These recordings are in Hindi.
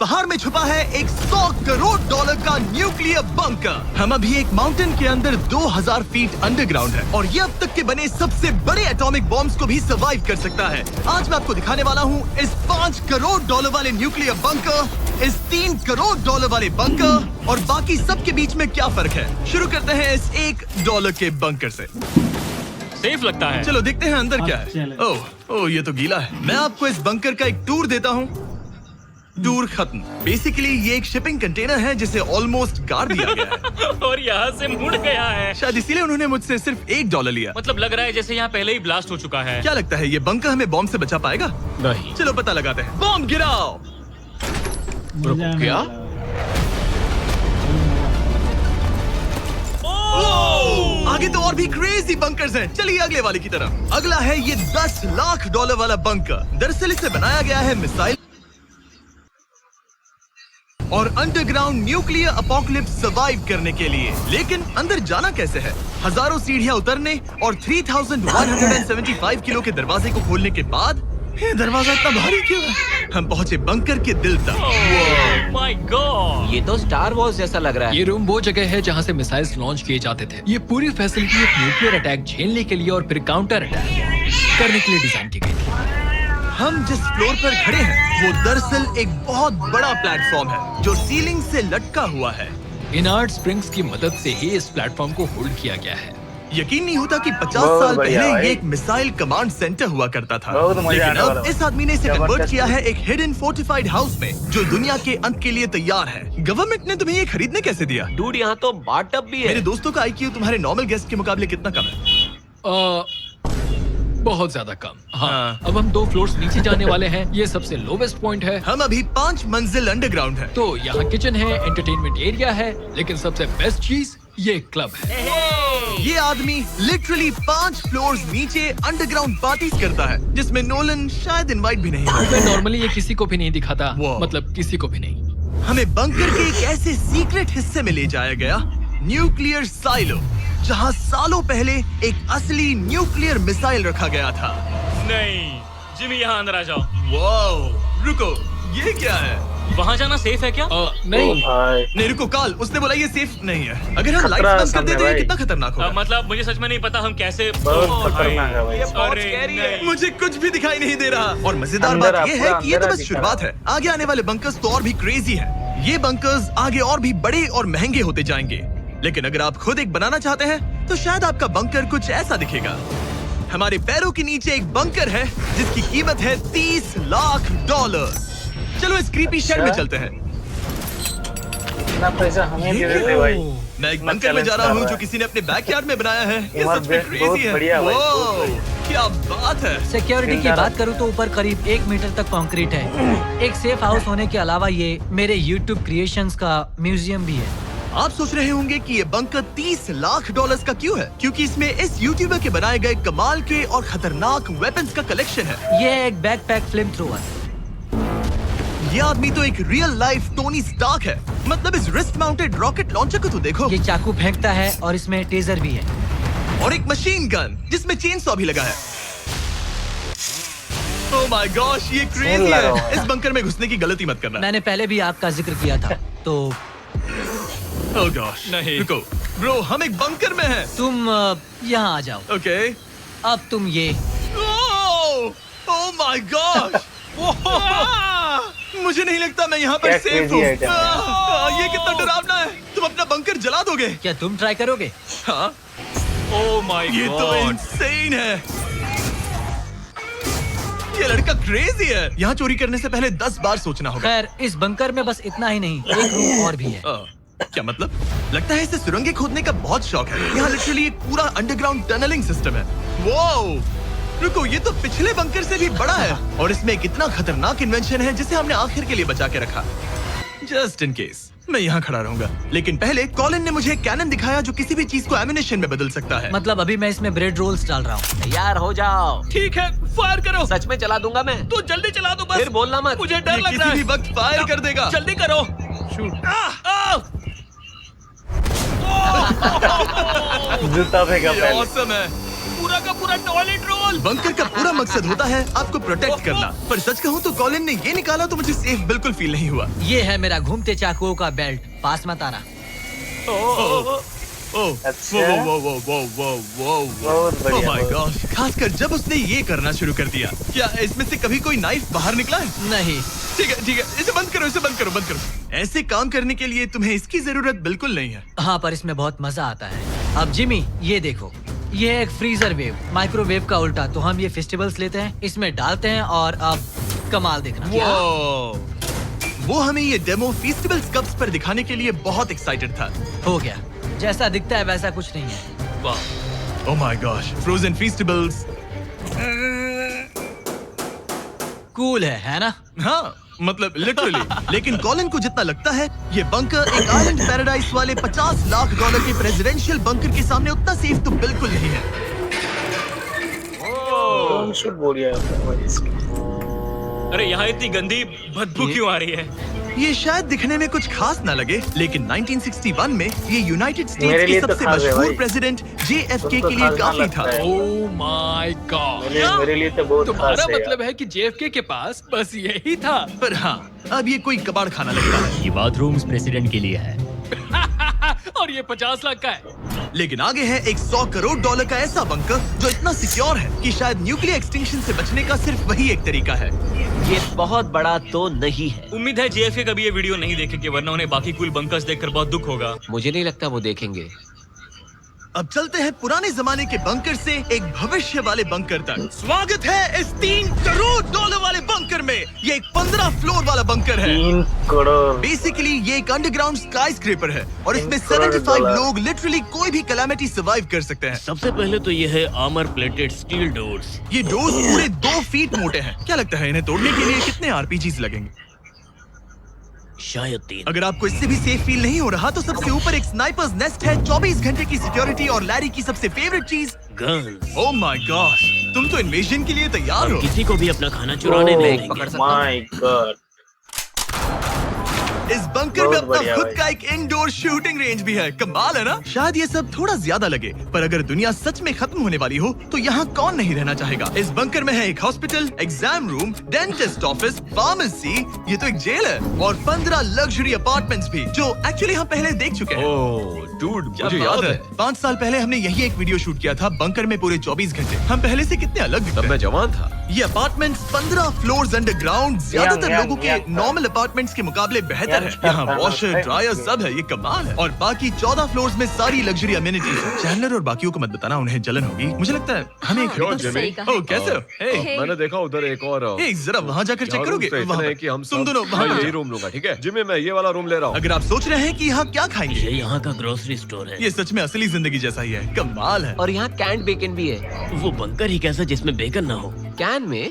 पहाड़ में छुपा है एक 100 करोड़ डॉलर का न्यूक्लियर बंकर। हम अभी एक माउंटेन के अंदर 2000 फीट अंडरग्राउंड है और ये अब तक के बने सबसे बड़े एटॉमिक बॉम्ब्स को भी सर्वाइव कर सकता है। आज मैं आपको दिखाने वाला हूँ इस 5 करोड़ डॉलर वाले न्यूक्लियर बंकर, इस 3 करोड़ डॉलर वाले बंकर और बाकी सब के बीच में क्या फर्क है। शुरू करते हैं इस $1 के बंकर से। सेफ लगता है। चलो देखते हैं अंदर क्या है। ओह ये तो गीला है। मैं आपको इस बंकर का एक टूर देता हूँ। टूर खत्म। बेसिकली ये एक शिपिंग कंटेनर है जिसे ऑलमोस्ट गाड़ दिया गया है और यहाँ से मुड़ गया है। शायद इसीलिए उन्होंने मुझसे सिर्फ $1 लिया। मतलब लग रहा है जैसे यहाँ पहले ही ब्लास्ट हो चुका है। क्या लगता है ये बंकर हमें बॉम्ब से बचा पाएगा? नहीं। चलो पता लगाते हैं। बॉम्ब गिराओ। क्या? आगे तो और भी क्रेजी बंकर्स हैं। चलिए अगले वाले की तरफ। अगला है ये $10 लाख वाला बंकर। दरअसल इसे बनाया गया है मिसाइल और अंडरग्राउंड न्यूक्लियर अपोकलिप्स सर्वाइव करने के लिए। लेकिन अंदर जाना कैसे है? हजारों सीढ़ियां उतरने और 3175 किलो के दरवाजे को खोलने के बाद ये दरवाजा इतना भारी क्यों है? हम पहुंचे बंकर के दिल तक। माय गॉड, ये तो स्टार वॉर्स जैसा लग रहा है। ये रूम वो जगह है जहाँ से मिसाइल्स लॉन्च किए जाते थे। ये पूरी फैसिलिटी एक न्यूक्लियर अटैक झेलने के लिए और फिर काउंटर अटैक करने के लिए डिजाइन की गई थी। हम जिस फ्लोर पर खड़े हैं वो दरअसल एक बहुत बड़ा प्लेटफॉर्म है जो सीलिंग से लटका हुआ है। इनार्ड स्प्रिंग्स की मदद से ही इस प्लेटफॉर्म को होल्ड किया गया है। यकीन नहीं होता कि 50 साल पहले ये एक मिसाइल कमांड सेंटर हुआ करता था। लेकिन अब इस आदमी ने इसे कन्वर्ट किया है एक हिडन फोर्टिफाइड हाउस में जो दुनिया के अंत के लिए तैयार है। गवर्नमेंट ने तुम्हें ये खरीदने कैसे दिया? डूड, यहाँ तो बाथटब भी है। मेरे दोस्तों का IQ तुम्हारे नॉर्मल गेस्ट के मुकाबले कितना कम है? बहुत ज्यादा कम। हाँ। अब हम 2 फ्लोर्स नीचे जाने वाले हैं। ये सबसे लोवेस्ट पॉइंट है। हम अभी 5 मंजिल अंडरग्राउंड है। तो यहाँ किचन है, एंटरटेनमेंट एरिया है, लेकिन सबसे बेस्ट चीज ये क्लब है। ये आदमी लिटरली 5 फ्लोर्स नीचे अंडरग्राउंड पार्टीज करता है जिसमें नोलन शायद इनवाइट भी नहीं है। नॉर्मली ये किसी को भी नहीं दिखाता। Wow. मतलब किसी को भी नहीं। हमें बंकर के एक ऐसे सीक्रेट हिस्से में ले जाया गया, न्यूक्लियर साइलो, जहां सालों पहले एक असली न्यूक्लियर मिसाइल रखा गया था। नहीं, जिमी यहाँ अंदर आ जाओ। वाओ, रुको, ये क्या है? वहाँ जाना सेफ है क्या? नहीं। नहीं रुको, काल, उसने बोला ये सेफ नहीं है। अगर हम लाइट्स बंद कर देते हैं कितना खतरनाक होगा? मतलब मुझे सच में नहीं पता हम कैसे। अरे मुझे कुछ भी दिखाई नहीं दे रहा। और मजेदार बात ये है कि ये तो बस शुरुआत है। आगे आने वाले बंकर्स तो और भी क्रेजी है। ये बंकर्स आगे और भी बड़े और महंगे होते जाएंगे। लेकिन अगर आप खुद एक बनाना चाहते हैं तो शायद आपका बंकर कुछ ऐसा दिखेगा। हमारे पैरों के नीचे एक बंकर है जिसकी कीमत है $30 लाख। चलो इस क्रीपी शेड में चलते हैं। इतना पैसा हमें दे देते भाई। मैं एक बंकर में जा रहा हूँ जो किसी ने अपने बैकयार्ड में बनाया है। ये सच में क्रेजी है। वाओ, क्या बात है। सिक्योरिटी की बात करूँ तो ऊपर करीब 1 मीटर तक कंक्रीट है। एक सेफ हाउस होने के अलावा ये मेरे YouTube क्रिएशंस का म्यूजियम भी है। आप सोच रहे होंगे कि ये बंकर $30 लाख का क्यों है? क्योंकि इसमें इस यूट्यूबर के बनाए गए कमाल के और खतरनाक वेपन्स का कलेक्शन है। ये एक बैकपैक फ्लेम थ्रोवर। ये आदमी तो एक रियल लाइफ टोनी स्टार्क है। मतलब इस रिस्ट माउंटेड रॉकेट लॉन्चर को तो देखो। ये चाकू फेंकता है और इसमें टेजर भी है। और एक मशीन गन जिसमें चेनसॉ भी लगा है। ओह माय गॉश, ये क्रेजी है। इस बंकर में घुसने की गलती मत करना। मैंने पहले भी आग का जिक्र किया था तो। ओह गॉश, नहीं। रुको ब्रो, हम एक बंकर में हैं। तुम यहाँ आ जाओ। ओके। अब तुम ये। ओह माय गॉश, मुझे नहीं लगता मैं यहाँ पर सेफ हूँ। ये कितना डरावना है। तुम अपना बंकर जला दोगे? क्या तुम ट्राई करोगे? हाँ। ओह माय ये तो गॉड, इंसेन है। ये लड़का क्रेजी है। यहाँ चोरी करने से पहले 10 बार सोचना होगा। खैर, इस बंकर में बस इतना ही नहीं, एक रूम और भी है। क्या मतलब? लगता है इसे सुरंगें खोदने का बहुत शौक है। यहाँ लिटरली एक पूरा अंडरग्राउंड टनलिंग सिस्टम है। वाओ, रुको, ये तो पिछले बंकर से भी बड़ा है और इसमें एक इतना खतरनाक इन्वेंशन है जिसे हमने आखिर के लिए बचा के रखा। जस्ट इन केस मैं यहाँ खड़ा रहूंगा। लेकिन पहले कॉलिन ने मुझे एक कैनन दिखाया जो किसी भी चीज को एमिनेशन में बदल सकता है। मतलब अभी मैं इसमें ब्रेड रोल्स डाल रहा हूँ। तैयार हो जाओ। ठीक है, फायर करो। सच में चला दूंगा मैं। तो जल्दी चला दो बस। फिर बोलना मत। मुझे डर ये लग रहा किसी है। भी वक्त फायर कर देगा। जल्दी करो। जूता फेंका ये पहले। awesome है। पूरा का पूरा टॉयलेट रोल। बंकर का पूरा मकसद होता है आपको प्रोटेक्ट करना, पर सच कहूँ तो कॉलिन ने ये निकाला तो मुझे सेफ बिल्कुल फील नहीं हुआ। ये है मेरा घूमते चाकुओं का बेल्ट, पास मत आना। अच्छा। ओह बहुत बढ़िया, माय बहुत। गॉड, खासकर जब उसने ये करना शुरू कर दिया। क्या इसमें से कभी कोई नाइफ बाहर निकला है? नहीं, ठीक है, इसे बंद करो, इसे बंद करो, बंद करो। ऐसे काम करने के लिए तुम्हें इसकी जरूरत बिल्कुल नहीं है। हाँ पर इसमें बहुत मजा आता है। अब जिमी ये देखो, ये है एक फ्रीजर वेव, माइक्रोवेव का उल्टा। तो हम ये फेस्टिवल्स लेते हैं, इसमें डालते हैं और अब कमाल देखना। वो हमें ये डेमो फेस्टिवल्स कप्स पर दिखाने के लिए बहुत एक्साइटेड था। हो गया, जैसा दिखता है वैसा कुछ नहीं है। Oh my gosh, frozen festivals. Cool है ना? हाँ, मतलब लिटरली। लेकिन कॉलिन को जितना लगता है ये बंकर एक आइलैंड पैराडाइज वाले $50 लाख के प्रेसिडेंशियल बंकर के सामने उतना सेफ तो बिल्कुल नहीं है। कौन सी बोलिया है इसकी? अरे यहाँ इतनी गंदी बदबू क्यों आ रही है? ये शायद दिखने में कुछ खास ना लगे, लेकिन 1961 में ये यूनाइटेड मेरे स्टेट्स के लिए तो सबसे खास है मशहूर भाई। प्रेसिडेंट JFK तुमको के लिए खास ना काफी लगता था। है। ओह माय गॉड, मेरे लिए तो बहुत खास तुम्हारा है यार। मतलब है कि JFK के पास बस यही था। पर हाँ, अब ये कोई कबाड़ खाना लगता है। ये बाथरूम्स प्रेसिडेंट के लिए है। और ये 50 लाख का है। लेकिन आगे है एक $100 करोड़ का ऐसा बंकर जो इतना सिक्योर है कि शायद न्यूक्लियर एक्सटिंक्शन से बचने का सिर्फ वही एक तरीका है। ये बहुत बड़ा तो नहीं है। उम्मीद है JFK कभी ये वीडियो नहीं देखेंगे, वरना उन्हें बाकी कूल बंकर्स देखकर बहुत दुख होगा। मुझे नहीं लगता वो देखेंगे। अब चलते हैं पुराने जमाने के बंकर से एक भविष्य वाले बंकर तक। स्वागत है इस $3 करोड़ वाले बंकर में। ये एक 15 फ्लोर वाला बंकर है। 3 करोड़। बेसिकली ये एक अंडरग्राउंड स्काईस्क्रेपर है और इसमें 3 करोड़ 75 डॉलर। लोग लिटरली कोई भी कैलामिटी सर्वाइव कर सकते हैं। सबसे पहले तो ये है आर्मर प्लेटेड स्टील डोर्स। ये डोर्स पूरे 2 फीट मोटे हैं। क्या लगता है इन्हें तोड़ने के लिए कितने RPGs लगेंगे? शायद 3। अगर आपको इससे भी सेफ फील नहीं हो रहा तो सबसे ऊपर एक स्नाइपर्स नेस्ट है, 24 घंटे की सिक्योरिटी और लैरी की सबसे फेवरेट चीज गन्स। ओह माय गॉड, तुम तो इन्वेजन के लिए तैयार हो। किसी को भी अपना खाना चुराने नहीं देंगे। पकड़ सकता हूँ। My God. इस बंकर में बहुत अपना बढ़िया खुद भाई। का एक इंडोर शूटिंग रेंज भी है। कमाल है ना? शायद ये सब थोड़ा ज्यादा लगे, पर अगर दुनिया सच में खत्म होने वाली हो तो यहाँ कौन नहीं रहना चाहेगा। इस बंकर में है एक hospital, exam room, dentist office, pharmacy, ये तो एक जेल है, और 15 लग्जरी अपार्टमेंट्स भी, जो एक्चुअली हम पहले देख चुके हैं। ओह डूड, क्या मुझे बात याद है 5 साल पहले हमने यही एक वीडियो शूट किया था बंकर में पूरे 24 घंटे। हम पहले से कितने अलग दिखते तब हैं। मैं जवान था। ये अपार्टमेंट्स 15 फ्लोर्स अंडरग्राउंड ज्यादातर यंग, लोगों के यंग। नॉर्मल अपार्टमेंट्स के मुकाबले बेहतर है। यंग, यहाँ young, washer, young, dryer young. सब है। ये कमाल है। और बाकी 14 फ्लोर्स में सारी लग्जरी अमेनिटीज है। चैंडलर और बाकियों को मत बताना, उन्हें जलन होगी। मुझे लगता है हमें एक क्यों जिमी? सही कहा। ओह, कैसे हो? हे, मैंने देखा उधर एक और हे, जरा वहाँ जाकर चेक यहाँ करोगे? rooms तो वहाँ इतने पर। हैं कि हम तुम सब- दोनों वहाँ मैं पर यही जाओ। रूम लूंगा, ठीक है जिमी? मैं ये वाला रूम ले रहा हूँ। अगर आप सोच रहे हैं कि यहाँ क्या खाएंगे, ये यहाँ का ग्रोसरी स्टोर है। ये सच में असली जिंदगी जैसा ही है। कमाल है। और यहाँ कैंड बेकन भी है। वो बंकर ही कैसा जिसमें बेकन ना हो। कैन में?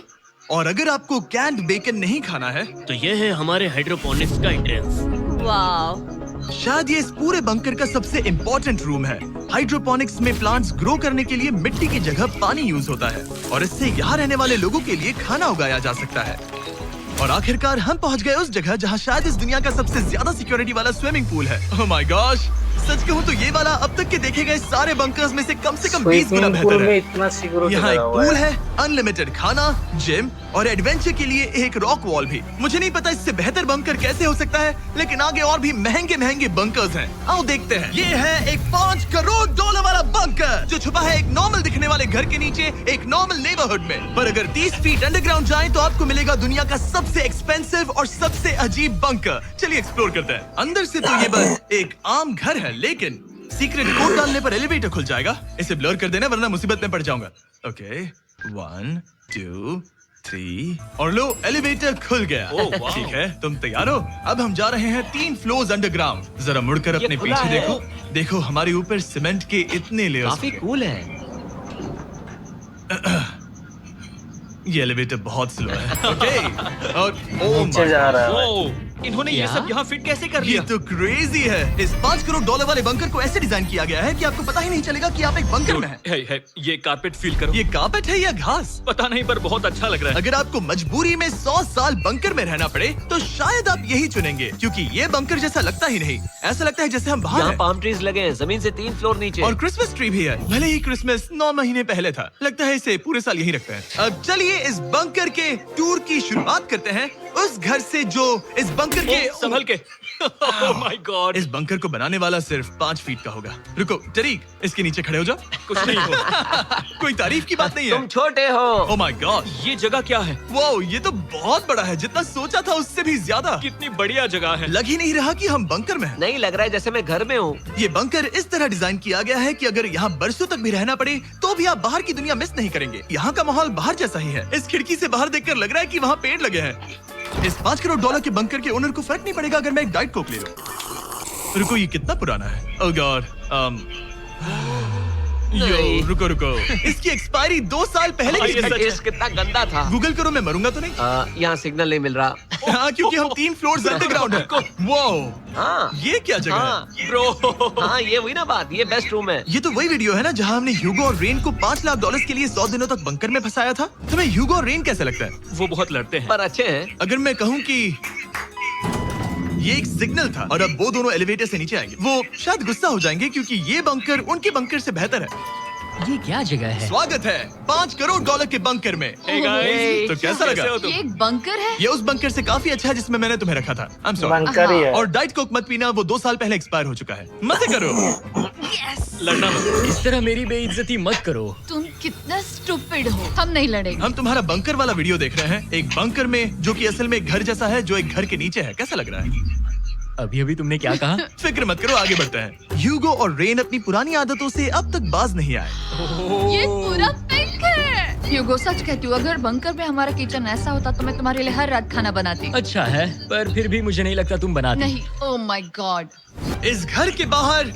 और अगर आपको कैंड बेकन नहीं खाना है, तो ये है हमारे हाइड्रोपोनिक्स का एंट्रेंस। वाह, शायद ये इस पूरे बंकर का सबसे इम्पोर्टेंट रूम है। हाइड्रोपोनिक्स में प्लांट्स ग्रो करने के लिए मिट्टी की जगह पानी यूज होता है और इससे यहाँ रहने वाले लोगों के लिए खाना उगाया जा सकता है। और आखिरकार हम पहुँच गए उस जगह जहाँ शायद इस दुनिया का सबसे ज्यादा सिक्योरिटी वाला स्विमिंग पूल है। ओह माय गॉश, सच कहूँ तो ये वाला अब तक के देखे गए सारे बंकर्स में से कम 20 गुना स्विमिंग पूल बेहतर में है। इतना सिक्योरिटी यहाँ एक लगा हुआ पूल है। है, अनलिमिटेड खाना, जिम और एडवेंचर के लिए एक रॉक वॉल भी। मुझे नहीं पता इससे बेहतर बंकर कैसे हो सकता है, लेकिन आगे और भी महंगे महंगे बंकर्स हैं। आओ देखते हैं। ये है एक $5 करोड़ वाला बंकर जो छुपा है एक नॉर्मल दिखने वाले घर के नीचे एक नॉर्मल नेबरहुड में। पर अगर 30 फीट अंडरग्राउंड जाएं तो आपको मिलेगा दुनिया का सबसे एक्सपेंसिव और सबसे अजीब बंकर। चलिए एक्सप्लोर करते हैं। अंदर से तो ये बस एक आम घर है, लेकिन सीक्रेट कोड डालने पर एलिवेटर खुल जाएगा। इसे ब्लर कर देना वरना मुसीबत में पड़ जाऊंगा। ओके, 1 2 3 और लो, एलिवेटर खुल गया। वाह। ठीक है, तुम तैयार हो? अब हम जा रहे हैं 3 फ्लोर्स अंडरग्राउंड। जरा मुड़कर अपने खुला पीछे है। देखो। देखो हमारे ऊपर सीमेंट के इतने लेयर्स। काफी कूल है। ये एलिवेटर बहुत स्लो है। ओके, और ओह नीचे माय जा रहा है। ओह इन्होंने ये क्या? सब यहाँ फिट कैसे कर ये लिया? तो क्रेजी है। इस $5 करोड़ वाले बंकर को ऐसे डिजाइन किया गया है कि आपको पता ही नहीं चलेगा कि आप एक बंकर में हैं। है, ये कारपेट फील करो। ये कार्पेट है या घास? पता नहीं पर बहुत अच्छा लग रहा है। अगर आपको मजबूरी में 100 साल बंकर में रहना पड़े तो शायद आप यही चुनेंगे, क्योंकि ये बंकर जैसा लगता ही नहीं। ऐसा लगता है जैसे हम बाहर यहाँ हैं। पाम ट्रीज लगे हैं, जमीन से 3 फ्लोर नीचे। और क्रिसमस ट्री भी है। भले ही क्रिसमस 9 महीने पहले था, लगता है इसे पूरे साल यही रखते हैं। अब चलिए इस बंकर के टूर की शुरुआत करते हैं उस घर से जो इस बंकर के संभल के। Oh my God. इस बंकर को बनाने वाला सिर्फ 5 फीट का होगा। रुको टरीक, इसके नीचे खड़े हो जाओ। कुछ नहीं हो। कोई तारीफ की बात नहीं है। तुम छोटे हो। ओह माय गॉड, ये जगह क्या है? वाओ, ये तो बहुत बड़ा है, जितना सोचा था उससे भी ज्यादा। कितनी बढ़िया जगह है। लग ही नहीं रहा कि हम बंकर में हैं। नहीं लग रहा है जैसे मैं घर में हूँ। ये बंकर इस तरह डिजाइन किया गया है कि अगर यहाँ बरसों तक भी रहना पड़े तो भी आप बाहर की दुनिया मिस नहीं करेंगे। यहाँ का माहौल बाहर जैसा ही है। इस खिड़की से बाहर देखकर लग रहा है कि वहाँ पेड़ लगे हैं। इस $5 करोड़ के बंकर के ओनर को फर्क नहीं पड़ेगा अगर मैं एक डाइट कोक ले लूं। रुको, ये कितना पुराना है? ओह गॉड, यो रुको रुको, इसकी एक्सपायरी 2 साल पहले की ये सच है। टेस्ट कितना गंदा था। गूगल करो, मैं मरूंगा तो नहीं? यहाँ सिग्नल नहीं मिल रहा। हाँ, क्योंकि हम 3 फ्लोर्स अंडरग्राउंड है। वो हाँ ये क्या जगह हाँ है? ब्रो। हाँ, ये हुई ना बात। ये बेस्ट रूम है। ये तो वही वीडियो है ना जहाँ हमने ह्यूगो और रेन को $5 लाख के लिए 100 दिनों तक बंकर में फंसाया था। तुम्हें ह्यूगो और रेन कैसे लगता है? वो बहुत लड़ते हैं। पर अच्छे हैं। अगर मैं कहूँ कि ये एक सिग्नल था और अब वो दोनों एलिवेटर से नीचे आएंगे, वो शायद गुस्सा हो जाएंगे क्योंकि ये बंकर उनके बंकर से बेहतर है। ये क्या जगह है? स्वागत है $5 करोड़ के बंकर में। Hey guys, तो कैसा लगा? कैसे हो तुम? ये एक बंकर है? ये उस बंकर से काफी अच्छा है जिसमें मैंने तुम्हें रखा था। I'm sorry। बंकर ही है। और डाइट कोक मत पीना, वो 2 साल पहले एक्सपायर हो चुका है। मत करो। लड़ना मत। इस तरह मेरी बेइज्जती मत करो। तुम कितना स्टूपिड हो। हम नहीं लड़ेंगे। हम तुम्हारा बंकर वाला वीडियो देख रहे हैं, एक बंकर में जो कि असल में एक घर जैसा है जो एक घर के नीचे है। कैसा लग रहा है? अभी अभी तुमने क्या कहा? फिक्र मत करो, आगे बढ़ते हैं। ह्यूगो और रेन अपनी पुरानी आदतों से अब तक बाज नहीं आए। ये पूरा पिंक है। ह्यूगो, सच कहती हूँ, अगर बंकर में हमारा किचन ऐसा होता तो मैं तुम्हारे लिए हर रात खाना बनाती। अच्छा है, पर फिर भी मुझे नहीं लगता तुम बनाती। नहीं। Oh my God. इस घर के बाहर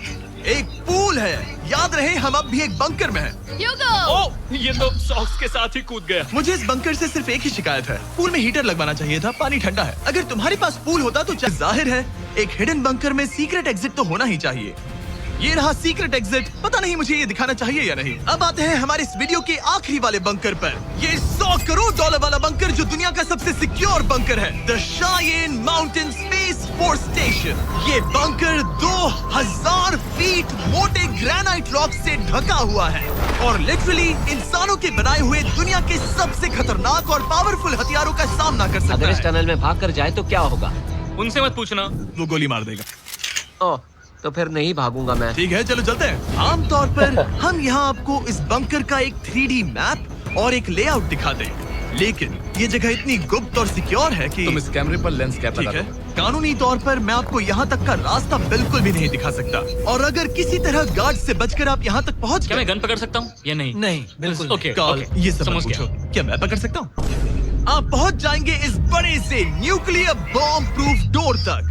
एक पूल है। याद रहे, हम अब भी एक बंकर में हैं। ह्यूगो। ओह, ये तो सॉक्स के साथ ही कूद गया। मुझे इस बंकर से सिर्फ एक ही शिकायत है, पूल में हीटर लगवाना चाहिए था, पानी ठंडा है। अगर तुम्हारे पास पूल होता तो जाहिर है एक हिडन बंकर में सीक्रेट एग्जिट तो होना ही चाहिए। ये रहा सीक्रेट एग्जिट। पता नहीं मुझे ये दिखाना चाहिए या नहीं। अब आते हैं हमारे इस वीडियो के आखिरी वाले बंकर पर। ये $100 करोड़ वाला बंकर जो दुनिया का सबसे सिक्योर बंकर है, the Cheyenne Mountain Space Force Station. ये बंकर 2000 फीट मोटे ग्रेनाइट रॉक से ढका हुआ है और लिटरली इंसानों के बनाए हुए दुनिया के सबसे खतरनाक और पावरफुल हथियारों का सामना कर सकता अगर इस है। टनल में भाग कर जाए तो क्या होगा? उनसे मत पूछना। वो गोली मार देगा। ओह, तो फिर नहीं भागूंगा मैं। ठीक है, चलो चलते हैं। आमतौर पर हम यहाँ आपको इस बंकर का एक 3D मैप और एक लेआउट दिखाते हैं, लेकिन ये जगह इतनी गुप्त और सिक्योर है कि तुम इस कैमरे पर लेंस कैप ठीक लगा है, दो। कानूनी तौर पर मैं आपको यहाँ तक का रास्ता बिल्कुल भी नहीं दिखा सकता। और अगर किसी तरह गार्ड से बचकर आप यहाँ तक पहुँच क्या गए, मैं गन पकड़ सकता हूँ या नहीं? नहीं, बिल्कुल नहीं। ओके, कॉल ओके, ये सब मत समझ गया। पूछो। क्या मैं पकड़ सकता हूँ? आप पहुँच जाएंगे इस बड़े से न्यूक्लियर बॉम्ब प्रूफ डोर तक,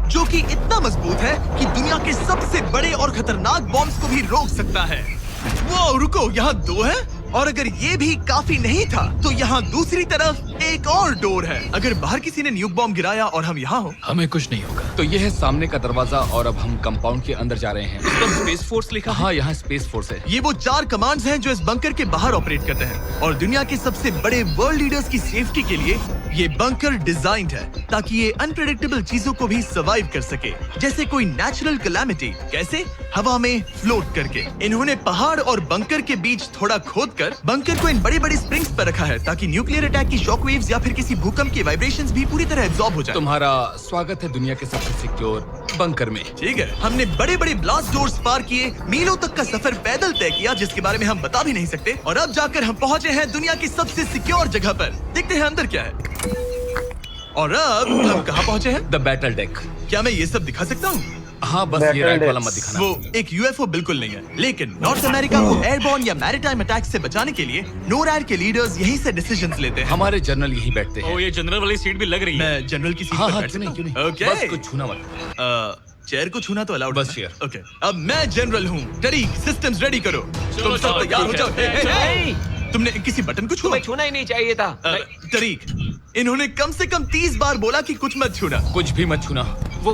जो कि इतना मजबूत है कि दुनिया के सबसे बड़े और खतरनाक बॉम्ब्स को भी रोक सकता है। वो रुको, यहाँ 2 है और अगर ये भी काफी नहीं था तो यहाँ दूसरी तरफ एक और डोर है। अगर बाहर किसी ने न्यूक बॉम्ब गिराया और हम यहाँ हो, हमें कुछ नहीं होगा। तो ये है सामने का दरवाजा और अब हम कंपाउंड के अंदर जा रहे हैं। तो स्पेस फोर्स लिखा है। हाँ, यहाँ स्पेस फोर्स है। ये वो 4 कमांड्स हैं जो इस बंकर के बाहर ऑपरेट करते हैं और दुनिया के सबसे बड़े वर्ल्ड लीडर्स की सेफ्टी के लिए ये बंकर डिजाइंड है ताकि ये अनप्रेडिक्टेबल चीजों को भी सर्वाइव कर सके, जैसे कोई नेचुरल कैलामिटी। कैसे? हवा में फ्लोट करके। इन्होंने पहाड़ और बंकर के बीच थोड़ा खोदकर बंकर को इन बड़ी बड़ी स्प्रिंग्स पर रखा है ताकि न्यूक्लियर अटैक की शॉक वेव्स या फिर किसी भूकंप के वाइब्रेशंस भी पूरी तरह एब्जॉर्ब हो जाए। तुम्हारा स्वागत है दुनिया के सबसे सिक्योर बंकर में। ठीक है, हमने बड़े बड़े ब्लास्ट डोर्स पार किए, मीलों तक का सफर पैदल तय किया जिसके बारे में हम बता भी नहीं सकते, और अब जाकर हम पहुंचे हैं दुनिया की सबसे सिक्योर जगह पर। देखते हैं अंदर क्या है। और अब हम कहाँ पहुंचे हैं? The battle deck. क्या मैं ये सब दिखा सकता हूँ? हाँ, बस ये राइट वाला मत दिखाना। वो एक यूएफओ बिल्कुल नहीं है, लेकिन नॉर्थ अमेरिका को एयरबॉर्न या मैरीटाइम अटैक से बचाने के लिए नोरैड के लीडर्स यहीं से डिसीजंस लेते हैं। हमारे जनरल यहीं बैठते हैं। ओ, ये जनरल वाली सीट भी लग रही है। मैं जनरल की सीट हाँ पर हाँ, बैठ क्यों नहीं, क्यों सकता नहीं। हूँ? ओके। बस कुछ छूना मत। चेयर को छूना तो अलाउड बस है। chair। ओके, अब मैं जनरल हूँ। टरीक, सिस्टम्स रेडी करो। तुम सब तैयार हो जाओ। हे, हे, हे। नहीं, तुमने किसी बटन को छुआ? तुम्हें छूना ही नहीं चाहिए था। तरीक, इन्होंने कम से कम 30 बार बोला कि कुछ मत छूना। कुछ भी मत छूना। वो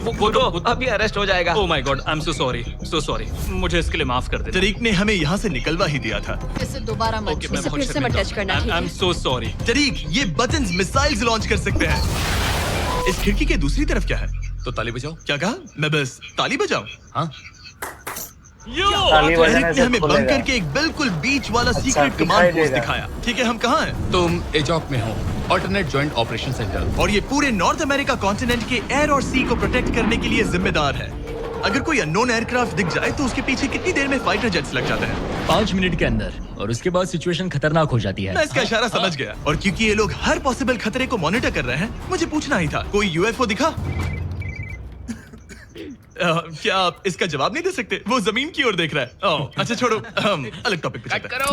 अभी अरेस्ट हो जाएगा। Oh my God, I am so sorry. मुझे इसके लिए माफ कर दे। तरीक ने हमें यहाँ से निकलवा ही दिया था। इसे दोबारा मत छू। इसे फिर से मत टच करना। I am so sorry. तरीक, ये बटन्स मिसाइल्स लॉन्च कर सकते हैं। इस खिड़की के दूसरी तरफ क्या है? तो ताली बजाओ। क्या कहा? मैं बस ताली बजाऊं? हाँ। ताली बजाने तरीक ने से हमें खुलेगा। बंकर के एक बिल्कुल बीच वाला अच्छा, सीक्रेट दिखाई कमांड पोस्ट देगा। दिखाया। ठीक है, हम कहाँ हैं? तुम एजॉक में हो, ऑल्टरनेट जॉइंट ऑपरेशन सेंटर। और ये पूरे नॉर्थ अमेरिका कॉन्टिनेंट के एयर और सी को प्रोटेक्ट करने के लिए जिम्मेदार है। अगर कोई अननोन एयरक्राफ्ट दिख जाए तो उसके पीछे कितनी देर में फाइटर जेट्स लग जाते हैं? 5 मिनट के अंदर, और उसके बाद सिचुएशन खतरनाक हो जाती है। मैं इसका इशारा समझ गया। और क्योंकि ये लोग हर पॉसिबल खतरे को मॉनिटर कर रहे हैं, मुझे पूछना ही था, कोई यूएफओ दिखा? क्या आप इसका जवाब नहीं दे सकते? वो जमीन की ओर देख रहा है। ओह, अच्छा छोड़ो, हम अलग टॉपिक पे चलते हैं।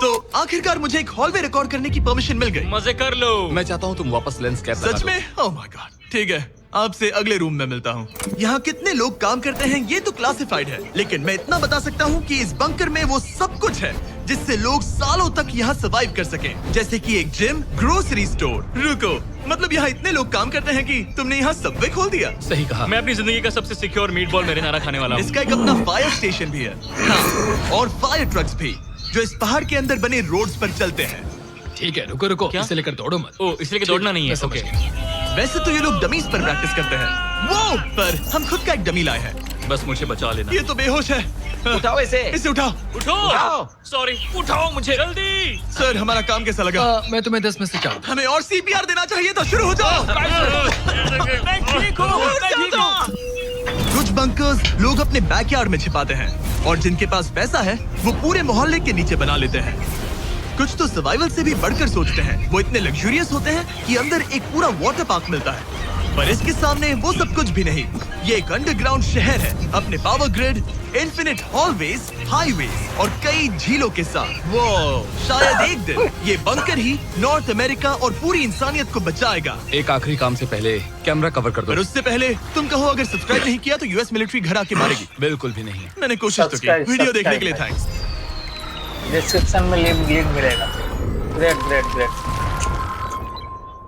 तो आखिरकार मुझे एक हॉलवे रिकॉर्ड करने की परमिशन मिल गई। मजे कर लो। मैं चाहता हूँ तुम वापस लेंस कैप लगा सच दो। में? ओह माय गॉड, ठीक है, आपसे अगले रूम में मिलता हूँ। यहाँ कितने लोग काम करते हैं ये तो क्लासिफाइड है, लेकिन मैं इतना बता सकता हूँ कि इस बंकर में वो सब कुछ है जिससे लोग सालों तक यहाँ सर्वाइव कर सकें। जैसे कि एक जिम, ग्रोसरी स्टोर। रुको, मतलब यहाँ इतने लोग काम करते हैं कि तुमने यहाँ सबवे खोल दिया? सही कहा। मैं अपनी जिंदगी का सबसे सिक्योर मीटबॉल मैरिनारा खाने वाला हूँ। इसका एक अपना फायर स्टेशन भी है। हाँ, और फायर ट्रक्स भी, जो इस पहाड़ के अंदर बने रोड्स पर चलते हैं। ठीक है, रुको रुको, इसे लेकर दौड़ो मत। ओह, इसलिए कि दौड़ना नहीं है। मैं समझ ओके। गया। वैसे तो ये लोग डमीज पर प्रैक्टिस करते हैं, वो पर हम खुद का एक डमी लाए हैं। बस मुझे बचा लेना। ये तो बेहोश है। उठाओ इसे। इसे उठाओ। उठो। सॉरी, उठाओ मुझे जल्दी। सर, हमारा काम कैसा लगा? मैं तुम्हें 10 में से 4। हमें और सीपीआर देना चाहिए था। शुरू हो जाओ। मैं ठीक हूँ। कुछ बंकर्स लोग अपने बैकयार्ड में छिपाते हैं, और जिनके पास पैसा है वो पूरे मोहल्ले के नीचे बना लेते हैं। कुछ तो सर्वाइवल से भी बढ़कर सोचते हैं। वो इतने लग्जूरियस होते हैं कि अंदर एक पूरा वाटर पार्क मिलता है, पर इसके सामने वो सब कुछ भी नहीं। ये एक अंडरग्राउंड शहर है, अपने power grid, infinite hallways, highways और कई झीलों के साथ। वो शायद एक दिन ये बंकर ही नॉर्थ अमेरिका और पूरी इंसानियत को बचाएगा। एक आखिरी काम से पहले कैमरा कवर कर पर दो। उससे पहले तुम कहो, अगर सब्सक्राइब नहीं किया तो यूएस मिलिट्री घर आके मारेगी। बिल्कुल भी नहीं। मैंने कोशिश तो की। वीडियो देखने के लिए थैंक्स। डिस्क्रिप्शन में लिंक मिलेगा। Great great great.